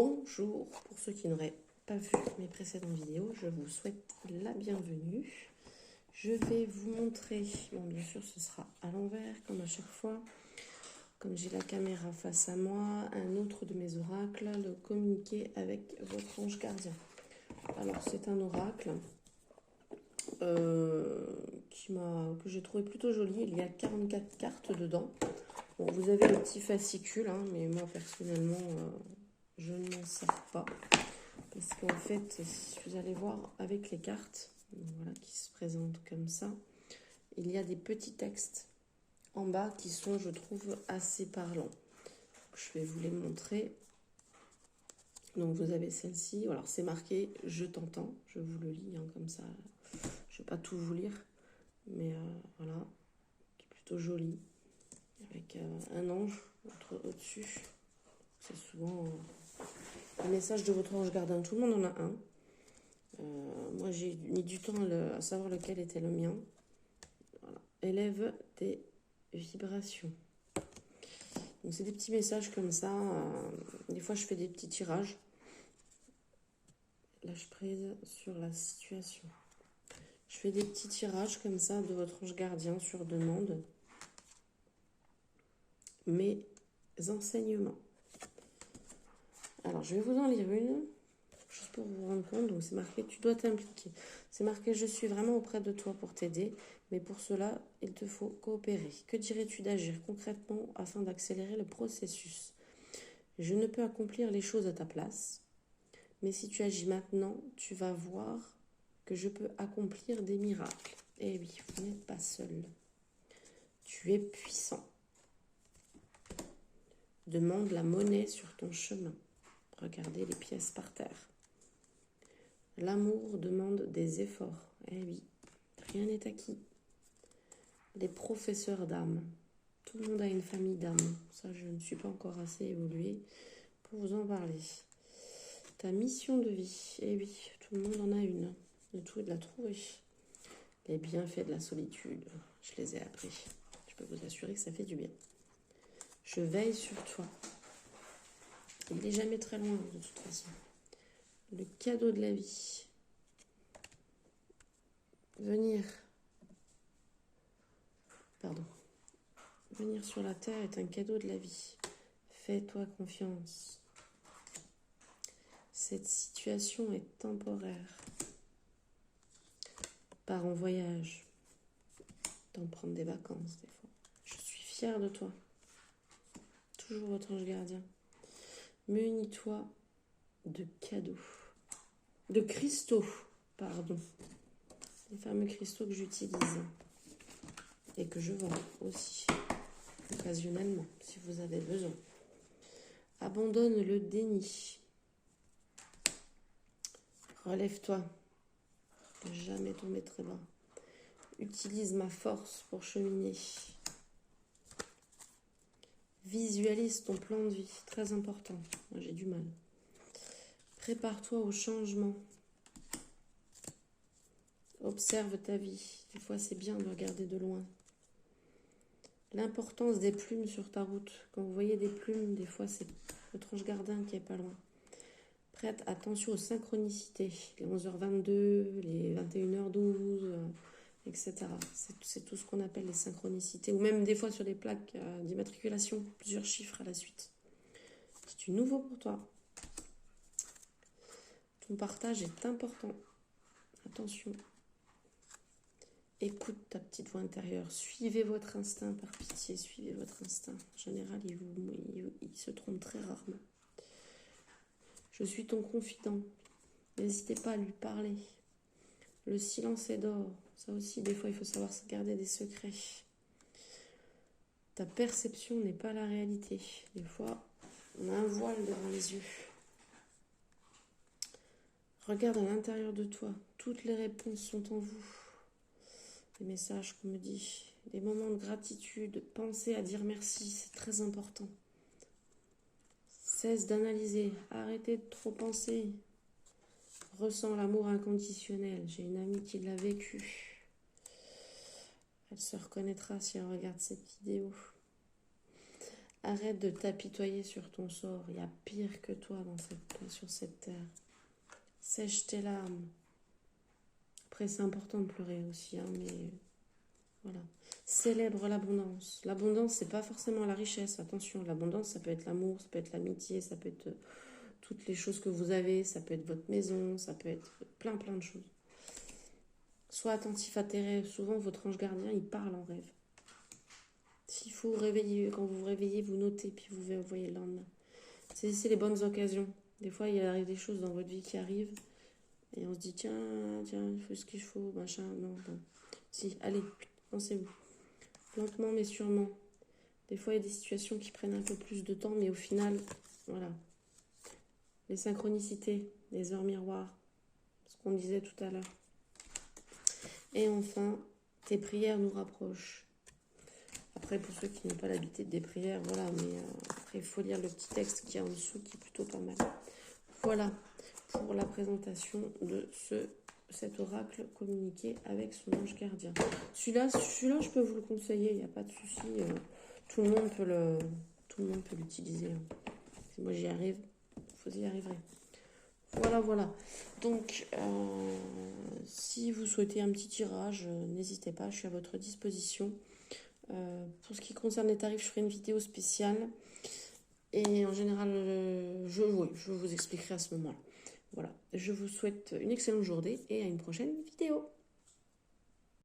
Bonjour, pour ceux qui n'auraient pas vu mes précédentes vidéos, je vous souhaite la bienvenue. Je vais vous montrer, bon bien sûr ce sera à l'envers comme à chaque fois, comme j'ai la caméra face à moi, un autre de mes oracles, le communiquer avec votre ange gardien. Alors c'est un oracle que j'ai trouvé plutôt joli, il y a 44 cartes dedans. Bon, vous avez le petit fascicule, hein, mais moi personnellement je ne m'en sers pas. Parce qu'en fait, si vous allez voir avec les cartes, voilà, qui se présentent comme ça, il y a des petits textes en bas qui sont, je trouve, assez parlants. Je vais vous les montrer. Donc vous avez celle-ci, alors c'est marqué « Je t'entends », je vous le lis hein, comme ça, je ne vais pas tout vous lire, mais voilà, qui est plutôt joli, avec un ange au-dessus. C'est souvent un message de votre ange gardien, tout le monde en a un. Moi, j'ai mis du temps à savoir lequel était le mien. Voilà. Élève tes vibrations. Donc, c'est des petits messages comme ça. Des fois, je fais des petits tirages. Lâche prise sur la situation. Je fais des petits tirages comme ça de votre ange gardien sur demande. Mes enseignements. Alors, je vais vous en lire une. Juste pour vous rendre compte, donc c'est marqué « Tu dois t'impliquer ». C'est marqué « Je suis vraiment auprès de toi pour t'aider, mais pour cela, il te faut coopérer. Que dirais-tu d'agir concrètement afin d'accélérer le processus ? Je ne peux accomplir les choses à ta place, mais si tu agis maintenant, tu vas voir que je peux accomplir des miracles. Eh oui, vous n'êtes pas seul. Tu es puissant. Demande la monnaie sur ton chemin. Regardez les pièces par terre. L'amour demande des efforts. Eh oui, rien n'est acquis. Les professeurs d'âme. Tout le monde a une famille d'âme. Ça, je ne suis pas encore assez évoluée pour vous en parler. Ta mission de vie. Eh oui, tout le monde en a une. Le tout est de la trouver. Les bienfaits de la solitude. Je les ai appris. Je peux vous assurer que ça fait du bien. Je veille sur toi. Il n'est jamais très loin, de toute façon. Le cadeau de la vie. Venir sur la terre est un cadeau de la vie. Fais-toi confiance. Cette situation est temporaire. Pars en voyage. T'en prendre des vacances des fois. Je suis fière de toi. Toujours votre ange gardien. Munis-toi de cadeaux. De cristaux, pardon. Les fameux cristaux que j'utilise. Et que je vends aussi. Occasionnellement, si vous avez besoin. Abandonne le déni. Relève-toi. Jamais tomber très bas. Utilise ma force pour cheminer. Visualise ton plan de vie. Très important. Moi, j'ai du mal. Prépare-toi au changement. Observe ta vie. Des fois, c'est bien de regarder de loin. L'importance des plumes sur ta route. Quand vous voyez des plumes, des fois, c'est votre ange gardien qui est pas loin. Prête attention aux synchronicités. Les 11h22, les 21h12, etc. C'est tout ce qu'on appelle les synchronicités. Ou même des fois sur les plaques d'immatriculation, plusieurs chiffres à la suite. C'est du nouveau pour toi. Ton partage est important. Attention. Écoute ta petite voix intérieure. Suivez votre instinct, par pitié. Suivez votre instinct. En général, il se trompe très rarement. Je suis ton confident. N'hésitez pas à lui parler. Le silence est d'or. Ça aussi, des fois, il faut savoir se garder des secrets. Ta perception n'est pas la réalité. Des fois, on a un voile devant les yeux. Regarde à l'intérieur de toi. Toutes les réponses sont en vous. Des messages qu'on me dit. Des moments de gratitude. Pensez à dire merci. C'est très important. Cesse d'analyser. Arrêtez de trop penser. Ressens l'amour inconditionnel. J'ai une amie qui l'a vécu. Elle se reconnaîtra si elle regarde cette vidéo. Arrête de t'apitoyer sur ton sort. Il y a pire que toi sur cette terre. Sèche tes larmes. Après, c'est important de pleurer aussi, hein, mais voilà. Célèbre l'abondance. L'abondance, c'est pas forcément la richesse. Attention, l'abondance, ça peut être l'amour, ça peut être l'amitié, ça peut être toutes les choses que vous avez, ça peut être votre maison, ça peut être plein de choses. Sois attentif à tes rêves. Souvent, votre ange gardien, il parle en rêve. S'il faut réveiller, quand vous vous réveillez, vous notez, puis vous voyez le lendemain. Saisissez les bonnes occasions. Des fois, il arrive des choses dans votre vie qui arrivent, et on se dit, tiens, il faut ce qu'il faut, machin, non. Si, allez, lancez-vous. Lentement, mais sûrement. Des fois, il y a des situations qui prennent un peu plus de temps, mais au final, voilà. Les synchronicités, les heures miroirs, ce qu'on disait tout à l'heure. Et enfin, tes prières nous rapprochent. Après, pour ceux qui n'ont pas l'habitude des prières, voilà, mais après, il faut lire le petit texte qui est en dessous, qui est plutôt pas mal. Voilà pour la présentation de cet oracle communiqué avec son ange gardien. Celui-là, je peux vous le conseiller, il n'y a pas de souci. Tout le monde peut l'utiliser. Si moi j'y arrive, vous y arriverez. Voilà. Donc, si vous souhaitez un petit tirage, n'hésitez pas, je suis à votre disposition. Pour ce qui concerne les tarifs, je ferai une vidéo spéciale. Et en général, je vous expliquerai à ce moment-là. Voilà, je vous souhaite une excellente journée et à une prochaine vidéo.